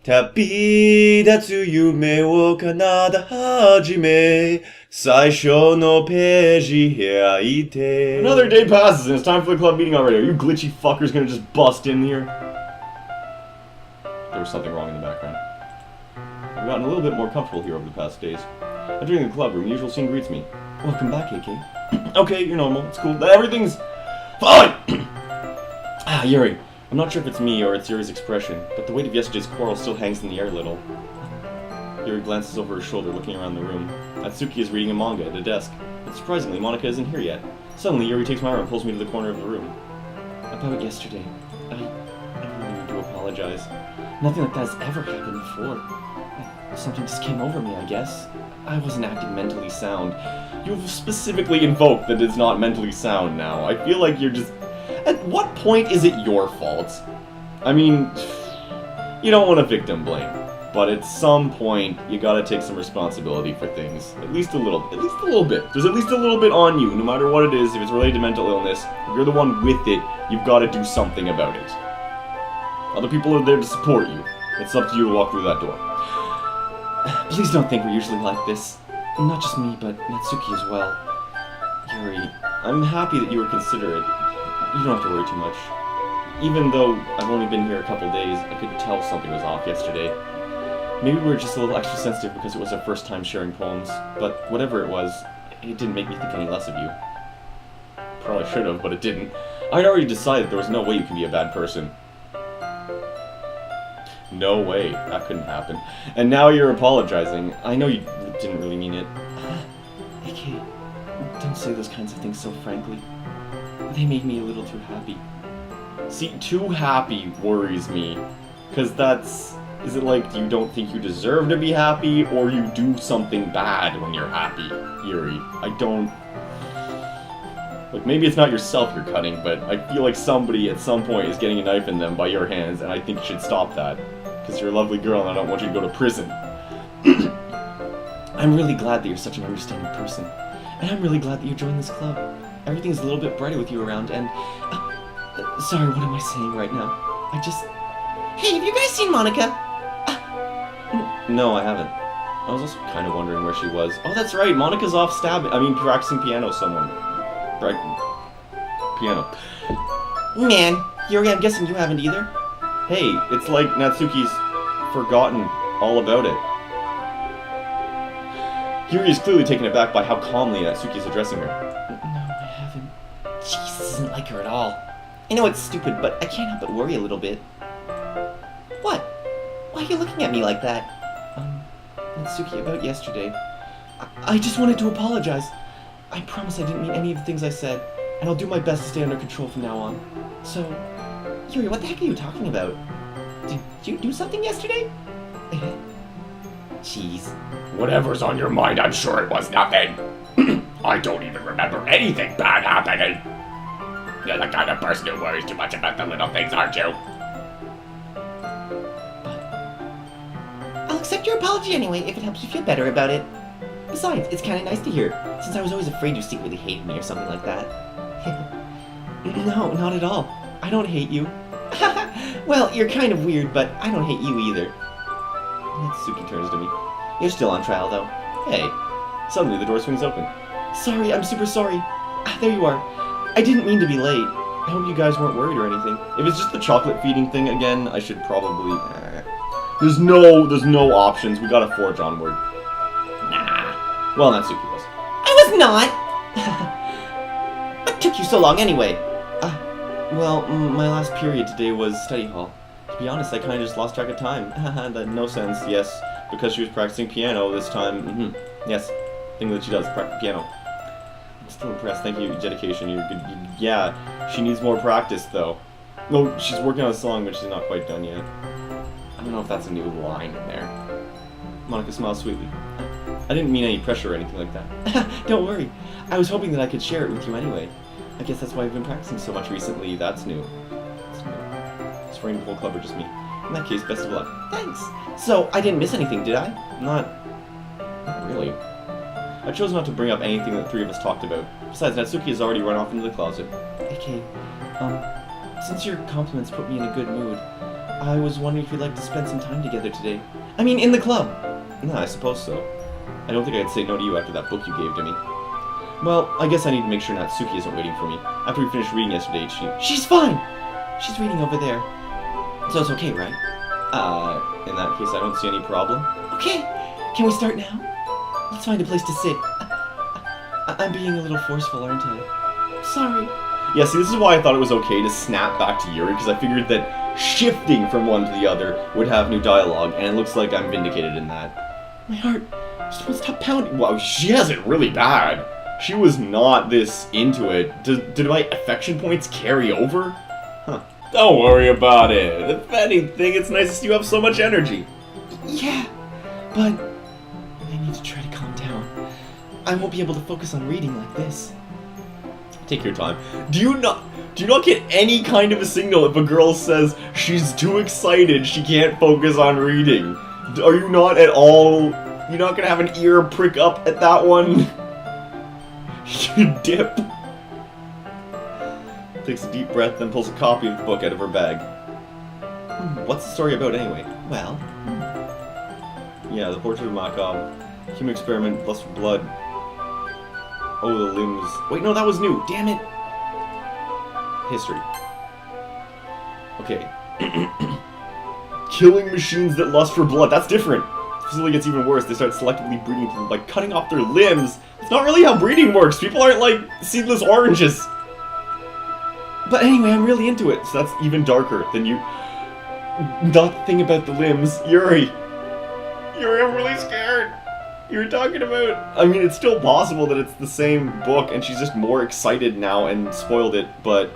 旅立つ夢を奏で始め最初のページ開いて Another day passes and it's time for the club meeting already. Are you glitchy fuckers gonna just bust in here? There was something wrong in the background. I've gotten a little bit more comfortable here over the past days. Entering the club room, the usual scene greets me. Welcome back, AK. Okay, you're normal. It's cool. Everything's fine! Yuri. I'm not sure if it's me or it's Yuri's expression, but the weight of yesterday's quarrel still hangs in the air a little. Yuri glances over her shoulder, looking around the room. Atsuki is reading a manga at a desk, but surprisingly, Monika isn't here yet. Suddenly, Yuri takes my arm and pulls me to the corner of the room. About yesterday, I really need to apologize. Nothing like that has ever happened before. Something just came over me, I guess. I wasn't acting mentally sound. You've specifically invoked that it's not mentally sound now. I feel like you're just... At what point is it your fault? I mean, you don't want to victim blame, but at some point, you gotta take some responsibility for things. At least a little bit. There's at least a little bit on you, no matter what it is. If it's related to mental illness, if you're the one with it, you've gotta do something about it. Other people are there to support you. It's up to you to walk through that door. Please don't think we're usually like this. Not just me, but Natsuki as well. Yuri, I'm happy that you were considerate. You don't have to worry too much. Even though I've only been here a couple days, I could tell something was off yesterday. Maybe we were just a little extra sensitive because it was our first time sharing poems, but whatever it was, it didn't make me think any less of you. Probably should have, but it didn't. I'd already decided there was no way you can be a bad person. No way, that couldn't happen. And now you're apologizing. I know you didn't really mean it. AK, don't say those kinds of things so frankly. They made me a little too happy. See, too happy worries me. Because that's... Is it like you don't think you deserve to be happy, or you do something bad when you're happy, Yuri? I don't... Like, maybe it's not yourself you're cutting, but I feel like somebody at some point is getting a knife in them by your hands, and I think you should stop that. Because you're a lovely girl and I don't want you to go to prison. I'm really glad that you're such an understanding person. And I'm really glad that you joined this club. Everything's a little bit brighter with you around, and... sorry, what am I saying right now? I just... Hey, have you guys seen Monika? No, I haven't. I was also kind of wondering where she was. Oh, that's right, Monika's off practicing piano someone. Piano. Man, Yuri, I'm guessing you haven't either? Hey, it's like Natsuki's forgotten all about it. Yuri is clearly taken aback by how calmly Natsuki is addressing her. No, I haven't. Jeez, this isn't like her at all. I know it's stupid, but I can't help but worry a little bit. What? Why are you looking at me like that? Natsuki, about yesterday. I just wanted to apologize. I promise I didn't mean any of the things I said, and I'll do my best to stay under control from now on. So, Yuri, what the heck are you talking about? Did you do something yesterday? Jeez. Whatever's on your mind, I'm sure it was nothing. I don't even remember anything bad happening. You're the kind of person who worries too much about the little things, aren't you? I'll accept your apology anyway, if it helps you feel better about it. Besides, it's kind of nice to hear, since I was always afraid you secretly hated me or something like that. No, not at all. I don't hate you. Well, you're kind of weird, but I don't hate you either. Natsuki turns to me. You're still on trial, though. Hey. Suddenly, the door swings open. Sorry, I'm super sorry. There you are. I didn't mean to be late. I hope you guys weren't worried or anything. If it's just the chocolate feeding thing again, I should probably... There's no options. We gotta forge onward. Nah. Well, Natsuki was. I was not! What took you so long anyway? Well, my last period today was study hall. To be honest, I kinda just lost track of time. That no sense, yes. Because she was practicing piano this time. Yes. Thing that she does, piano. I'm still impressed. Thank you, dedication. You're good. Yeah, she needs more practice, though. No, she's working on a song, but she's not quite done yet. I don't know if that's a new line in there. Monika smiles sweetly. I didn't mean any pressure or anything like that. Don't worry. I was hoping that I could share it with you anyway. I guess that's why I've been practicing so much recently. That's new. It's for the whole club or just me. In that case, best of luck. Thanks. So, I didn't miss anything, did I? Not really. I chose not to bring up anything that the three of us talked about. Besides, Natsuki has already run off into the closet. Okay, since your compliments put me in a good mood, I was wondering if you'd like to spend some time together today. I mean, in the club. No, I suppose so. I don't think I'd say no to you after that book you gave to me. Well, I guess I need to make sure Natsuki isn't waiting for me. After we finished reading yesterday, She's fine! She's reading over there. So it's okay, right? In that case, I don't see any problem. Okay, can we start now? Let's find a place to sit. I'm being a little forceful, aren't I? Sorry. Yeah, see, this is why I thought it was okay to snap back to Yuri, because I figured that shifting from one to the other would have new dialogue, and it looks like I'm vindicated in that. My heart just won't stop pounding. Wow, she has it really bad. She was not this into it. Did my affection points carry over? Huh. Don't worry about it. If anything, it's nice to see you have so much energy. Yeah, but I need to try to calm down. I won't be able to focus on reading like this. Take your time. Do you not get any kind of a signal if a girl says she's too excited she can't focus on reading? Are you not at all... You're not gonna have an ear prick up at that one? You dip. Takes a deep breath, then pulls a copy of the book out of her bag. What's the story about anyway? Well... Yeah, the portrait of Macabre. Human experiment, lust for blood. Oh, the limbs. Wait, no, that was new. Damn it. History. Okay. Killing machines that lust for blood. That's different. The facility gets even worse. They start selectively breeding people by cutting off their limbs. It's not really how breeding works. People aren't like seedless oranges. But anyway, I'm really into it. So that's even darker than you... Not the thing about the limbs. Yuri, I'm really scared. You were talking about... I mean, it's still possible that it's the same book and she's just more excited now and spoiled it, but...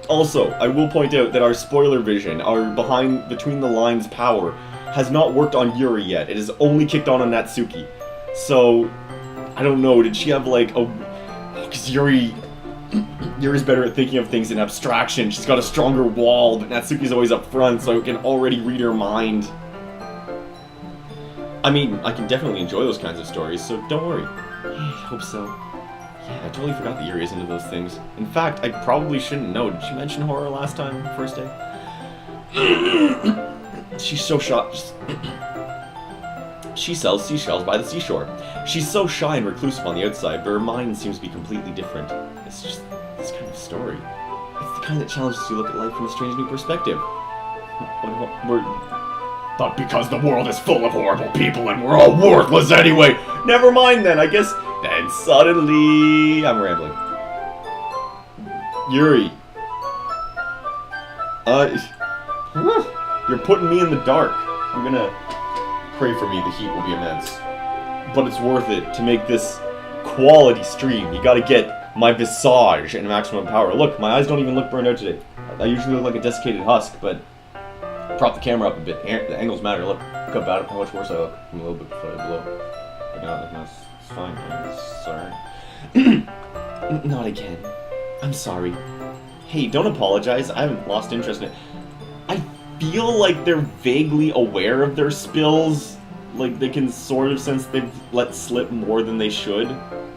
Also, I will point out that our spoiler vision, our between the lines power, has not worked on Yuri yet. It has only kicked on Natsuki. So, I don't know, did she have like a... Because Yuri's better at thinking of things in abstraction. She's got a stronger wall, but Natsuki's always up front, so I can already read her mind. I mean, I can definitely enjoy those kinds of stories, so don't worry. I hope so. Yeah, I totally forgot that Yuri is into those things. In fact, I probably shouldn't know. Did she mention horror last time, first day? She's so shy. She sells seashells by the seashore. She's so shy and reclusive on the outside, but her mind seems to be completely different. It's just this kind of story. It's the kind that challenges you to look at life from a strange new perspective. But because the world is full of horrible people and we're all worthless anyway. Never mind then, I guess. Then suddenly... I'm rambling. Yuri. You're putting me in the dark. I'm gonna pray for me the heat will be immense. But it's worth it to make this quality stream. You gotta get my visage and maximum power. Look, my eyes don't even look burned out today. I usually look like a desiccated husk, but prop the camera up a bit. The angles matter. Look how bad, how much worse I look. I'm a little bit below. But no, it's fine. I'm sorry. Not again. I'm sorry. Hey, don't apologize. I haven't lost interest in it. I feel like they're vaguely aware of their spills. Like, they can sort of sense they've let slip more than they should,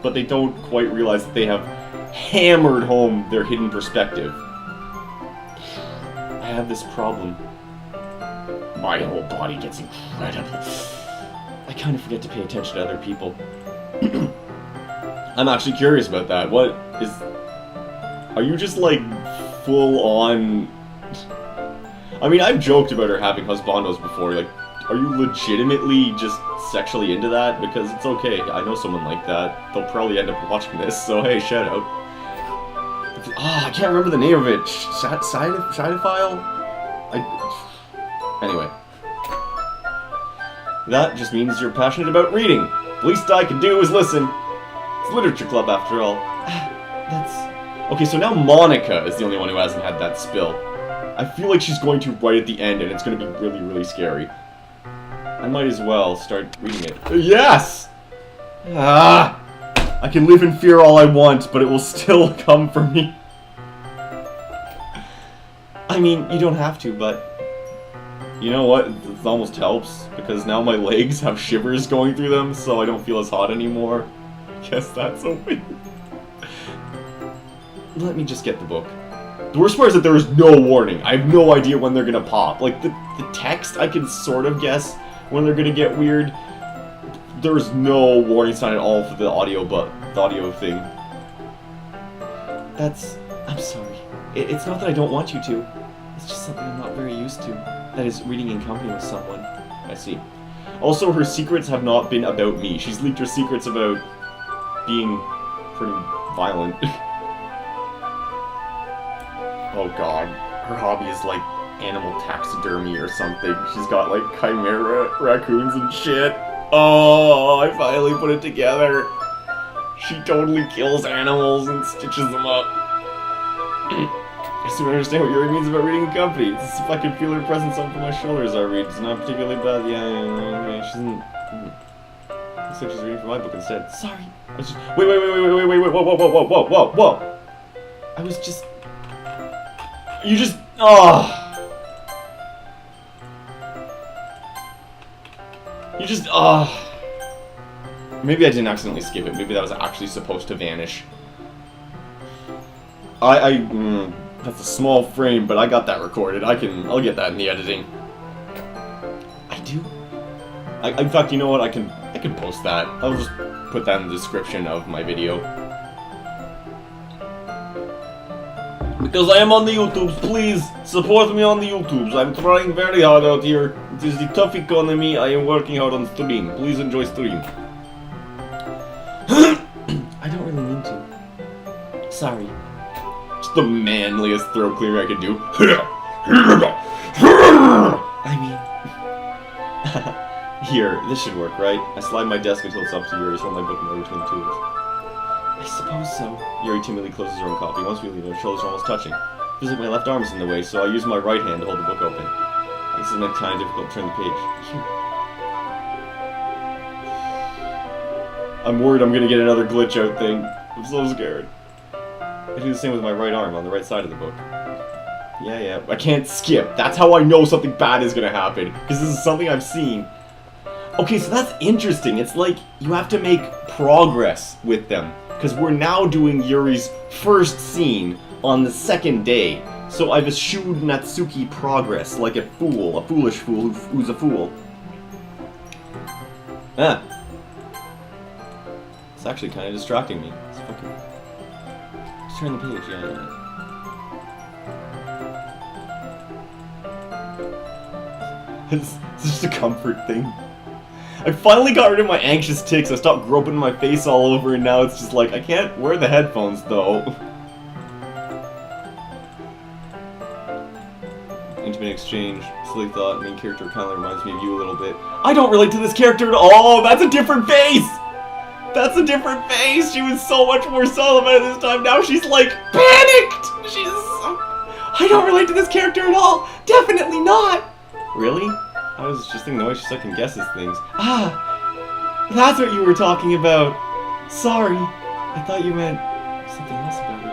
but they don't quite realize that they have hammered home their hidden perspective. I have this problem. My whole body gets incredible. I kind of forget to pay attention to other people. I'm actually curious about that. What is... Are you just, like, full on... I mean, I've joked about her having husbandos before. Like, are you legitimately just sexually into that? Because it's okay. I know someone like that. They'll probably end up watching this, so hey, shout out. I can't remember the name of it. Schediaphilia? Anyway. That just means you're passionate about reading. The least I can do is listen. It's literature club, after all. That's... Okay, so now Monica is the only one who hasn't had that spill. I feel like she's going to right at the end, and it's going to be really, really scary. I might as well start reading it. Yes! I can live in fear all I want, but it will still come for me. I mean, you don't have to, but... You know what? It almost helps, because now my legs have shivers going through them, so I don't feel as hot anymore. I guess that's a win. Let me just get the book. The worst part is that there is no warning. I have no idea when they're gonna pop. Like, the text, I can sort of guess when they're gonna get weird. There's no warning sign at all for the audio, but the audio thing. I'm sorry. It's not that I don't want you to. It's just something I'm not very used to. That is, reading in company with someone. I see. Also, her secrets have not been about me. She's leaked her secrets about being pretty violent. Oh god. Her hobby is like animal taxidermy or something. She's got like chimera raccoons and shit. Oh, I finally put it together. She totally kills animals and stitches them up. I still don't understand what Yuri means about reading in company. It's as if I could feel her presence on my shoulders I read. It's not particularly bad. Yeah, she doesn't... Looks like she's reading from my book instead. Sorry. I was just... Wait, whoa. I was just... You just... Oh. You just... Oh. Maybe I didn't accidentally skip it. Maybe that was actually supposed to vanish. That's a small frame, but I got that recorded. I'll get that in the editing. I do? In fact, you know what? I can post that. I'll just put that in the description of my video. Because I am on the YouTubes, please support me on the YouTubes. I'm trying very hard out here. It is the tough economy. I am working hard on stream. Please enjoy stream. I don't really mean to. Sorry. Just the manliest throat clear I could do. I mean... Here, this should work, right? I slide my desk until it's up to Yuri's, hold my book and go between the two of us. I suppose so. Yuri timidly closes her own copy. Once we leave, her shoulders are almost touching. Feels like my left arm is in the way, so I use my right hand to hold the book open. This is making it kind of difficult to turn the page. Here. I'm worried I'm gonna get another glitch out thing. I'm so scared. I do the same with my right arm on the right side of the book. Yeah, I can't skip. That's how I know something bad is gonna happen. Because this is something I've seen. Okay, so that's interesting. It's like you have to make progress with them. Because we're now doing Yuri's first scene on the second day. So I've eschewed Natsuki progress like a fool. A foolish fool who's a fool. Ah. It's actually kind of distracting me. It's fucking... Let's turn the page, yeah. It's just a comfort thing. I finally got rid of my anxious tics. I stopped groping my face all over, and now it's just like, I can't wear the headphones, though. Intimate exchange, silly thought, main character kind of reminds me of you a little bit. I don't relate to this character at all! That's a different face! That's a different face! She was so much more subtle about it this time. Now she's like, panicked! She's so... I don't relate to this character at all! Definitely not! Really? I was just thinking the way she second guesses things. Ah! That's what you were talking about! Sorry. I thought you meant something else about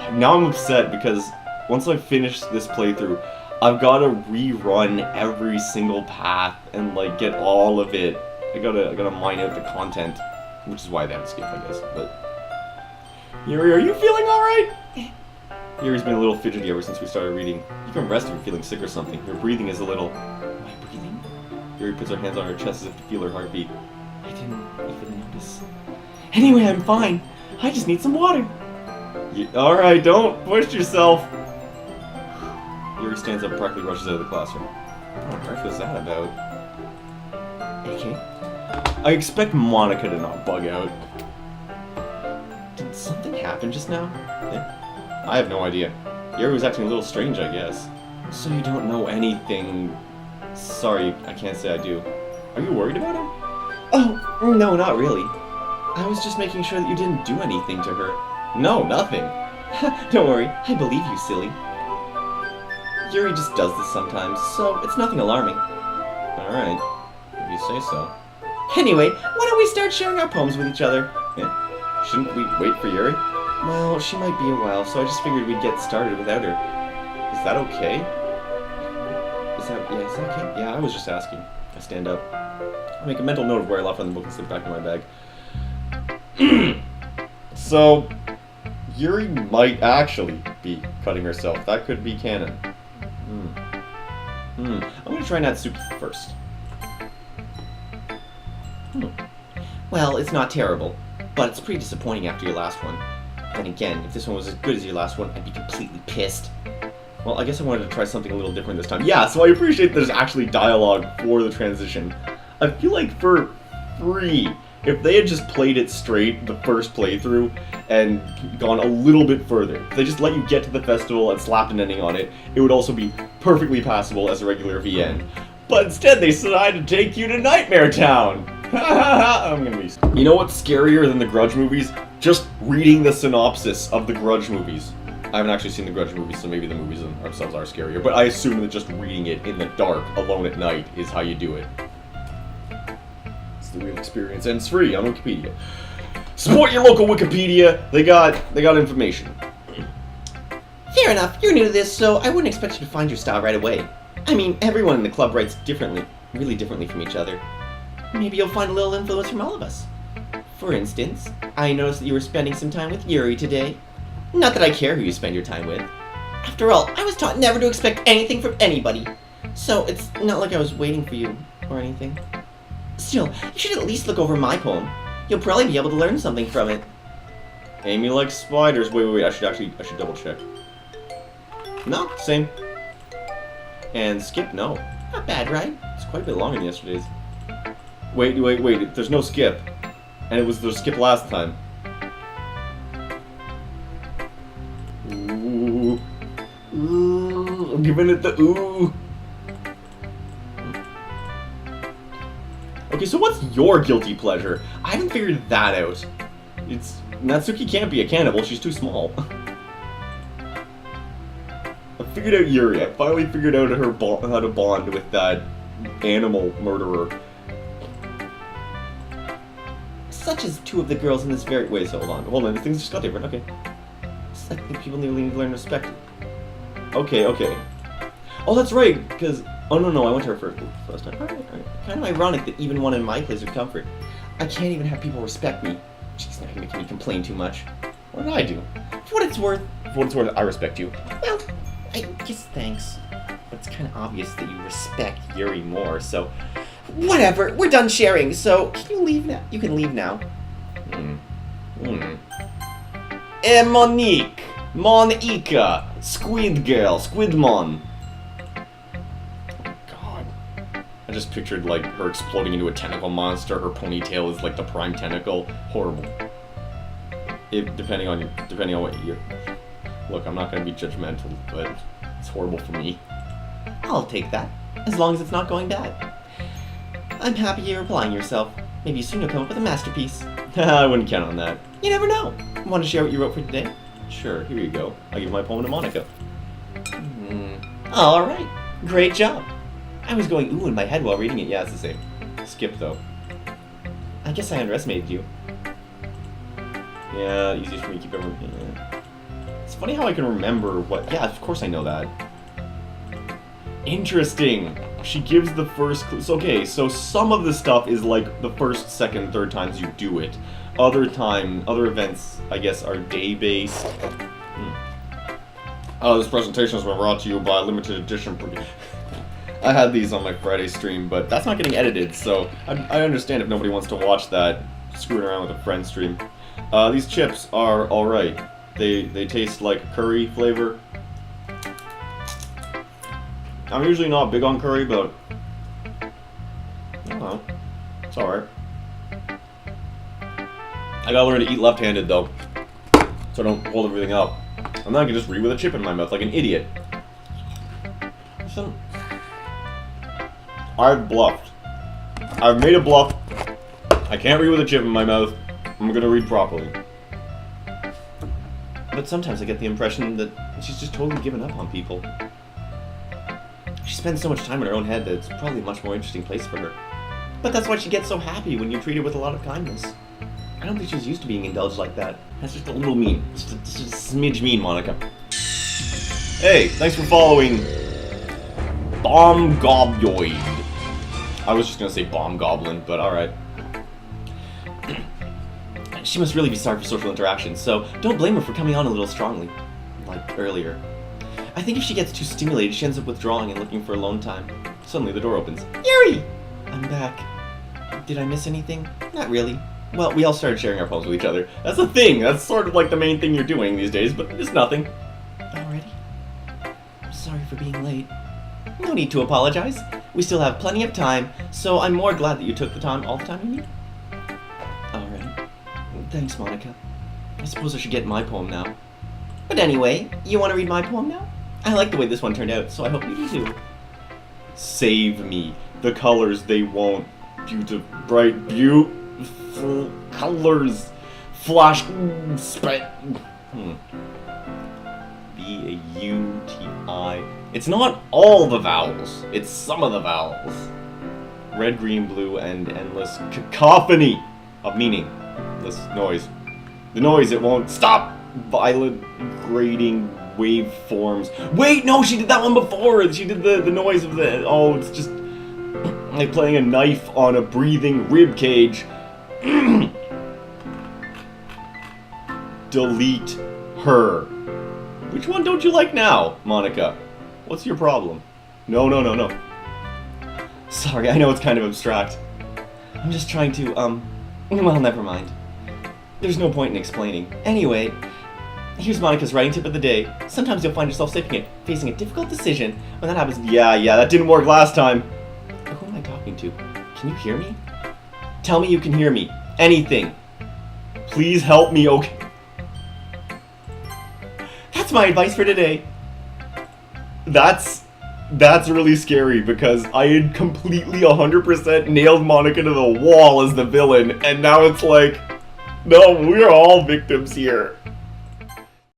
it. Now I'm upset because once I finish this playthrough, I've got to rerun every single path and like get all of it. I gotta mine out the content, which is why they have to skip, I guess. But Yuri, are you feeling all right? Yuri's been a little fidgety ever since we started reading. You can rest if you're feeling sick or something. Your breathing is a little... Am I breathing? Yuri puts her hands on her chest as if to feel her heartbeat. I didn't even notice. Anyway, I'm fine. I just need some water. Alright, don't push yourself. Yuri stands up and practically rushes out of the classroom. What on earth was that about? AK? I expect Monica to not bug out. Did something happen just now? Yeah. I have no idea. Yuri was acting a little strange, I guess. So you don't know anything... Sorry, I can't say I do. Are you worried about her? Oh, no, not really. I was just making sure that you didn't do anything to her. No, nothing. Don't worry, I believe you, silly. Yuri just does this sometimes, so it's nothing alarming. Alright, if you say so. Anyway, why don't we start sharing our poems with each other? Yeah. Shouldn't we wait for Yuri? Well, she might be a while, so I just figured we'd get started without her. Is that okay? Is that okay? Yeah, I was just asking. I stand up. I make a mental note of where I left on the book and slip back in my bag. So, Yuri might actually be cutting herself. That could be canon. I'm gonna try Natsuki first. Well, it's not terrible, but it's pretty disappointing after your last one. Then again, if this one was as good as your last one, I'd be completely pissed. Well, I guess I wanted to try something a little different this time. Yeah, so I appreciate there's actually dialogue for the transition. I feel like for free, if they had just played it straight the first playthrough and gone a little bit further, if they just let you get to the festival and slapped an ending on it, it would also be perfectly passable as a regular VN. But instead, they decided to take you to Nightmare Town. I'm gonna be... You know what's scarier than the Grudge movies? Just reading the synopsis of the Grudge movies. I haven't actually seen the Grudge movies, so maybe the movies themselves are scarier, but I assume that just reading it in the dark, alone at night, is how you do it. It's the real experience, and it's free on Wikipedia. Support your local Wikipedia! They got information. Fair enough, you're new to this, so I wouldn't expect you to find your style right away. I mean, everyone in the club writes differently, really differently from each other. Maybe you'll find a little influence from all of us. For instance, I noticed that you were spending some time with Yuri today. Not that I care who you spend your time with. After all, I was taught never to expect anything from anybody. So it's not like I was waiting for you, or anything. Still, you should at least look over my poem. You'll probably be able to learn something from it. Amy likes spiders. Wait, I should double check. No, same. And skip, no. Not bad, right? It's quite a bit longer than yesterday's. Wait, there's no skip. And there's skip last time. Ooh. Ooh, I'm giving it the ooh. Okay, so what's your guilty pleasure? I haven't figured that out. Natsuki can't be a cannibal, she's too small. I figured out Yuri. I finally figured out how to bond with that animal murderer. Such as two of the girls in this very... Wait, so hold on, things just got different, okay. I think people need to learn respect. Okay. Oh, that's right, because... Oh, no, I went to her first time. Alright. Kind of ironic that even one in my place of comfort, I can't even have people respect me. Jeez, now you're making me complain too much. What did I do? For what it's worth, I respect you. well, I guess thanks. But it's kind of obvious that you respect Yuri more, so... Whatever, we're done sharing, so can you leave now? You can leave now. Monique! Monica! Squid Girl! Squidmon! God. I just pictured, like, her exploding into a tentacle monster, her ponytail is like the prime tentacle. Horrible. Depending on what you... Look, I'm not gonna be judgmental, but it's horrible for me. I'll take that, as long as it's not going bad. I'm happy you're applying yourself. Maybe soon you'll come up with a masterpiece. I wouldn't count on that. You never know. Want to share what you wrote for today? Sure, here you go. I give my poem to Monica. Alright. Great job. I was going ooh in my head while reading it. Yeah, it's the same. Skip, though. I guess I underestimated you. Yeah, easiest for me to keep everything. Yeah. It's funny how I can remember what... Yeah, of course I know that. Interesting. She gives the first clue. So, okay, so some of the stuff is like the first, second, third times you do it. Other events, I guess, are day-based. This presentation has been brought to you by limited edition. I had these on my Friday stream, but that's not getting edited, so I understand if nobody wants to watch that screwing around with a friend stream. These chips are alright. They taste like curry flavor. I'm usually not big on curry, but I don't know. It's alright. I gotta learn to eat left-handed, though, so I don't hold everything up. And then I can just read with a chip in my mouth like an idiot. I've bluffed. I've made a bluff. I can't read with a chip in my mouth. I'm gonna read properly. But sometimes I get the impression that she's just totally given up on people. She spends so much time in her own head that it's probably a much more interesting place for her. But that's why she gets so happy when you treat her with a lot of kindness. I don't think she's used to being indulged like that. That's just a little mean. Just a smidge mean, Monica. Hey, thanks for following Bomb Gobyoid. I was just gonna say Bomb Goblin, but alright. She must really be starved for social interaction, so don't blame her for coming on a little strongly. Like earlier. I think if she gets too stimulated, she ends up withdrawing and looking for alone time. Suddenly the door opens. Yuri! I'm back. Did I miss anything? Not really. Well, we all started sharing our poems with each other. That's the thing. That's sort of like the main thing you're doing these days, but it's nothing. Already? I'm sorry for being late. No need to apologize. We still have plenty of time, so I'm more glad that you took the time all the time you need. Alright. Thanks, Monica. I suppose I should get my poem now. But anyway, you want to read my poem now? I like the way this one turned out, so I hope you do too. Save me. The colors they won't. Bright, beautiful colors. Flash. B-A-U-T-I. It's not all the vowels. It's some of the vowels. Red, green, blue, and endless cacophony of meaning. This noise. The noise, it won't stop. Violent, grating waveforms. Wait, no, she did that one before. She did the noise of the... Oh, it's just... like playing a knife on a breathing rib cage. Delete her. Which one don't you like now, Monica? What's your problem? No. Sorry, I know it's kind of abstract. I'm just trying to, well, never mind. There's no point in explaining. Anyway, here's Monica's writing tip of the day. Sometimes you'll find yourself facing a difficult decision. When that happens, yeah, that didn't work last time. Who am I talking to? Can you hear me? Tell me you can hear me. Anything. Please help me, okay? That's my advice for today. That's really scary because I had completely 100% nailed Monica to the wall as the villain, and now it's like, no, we're all victims here.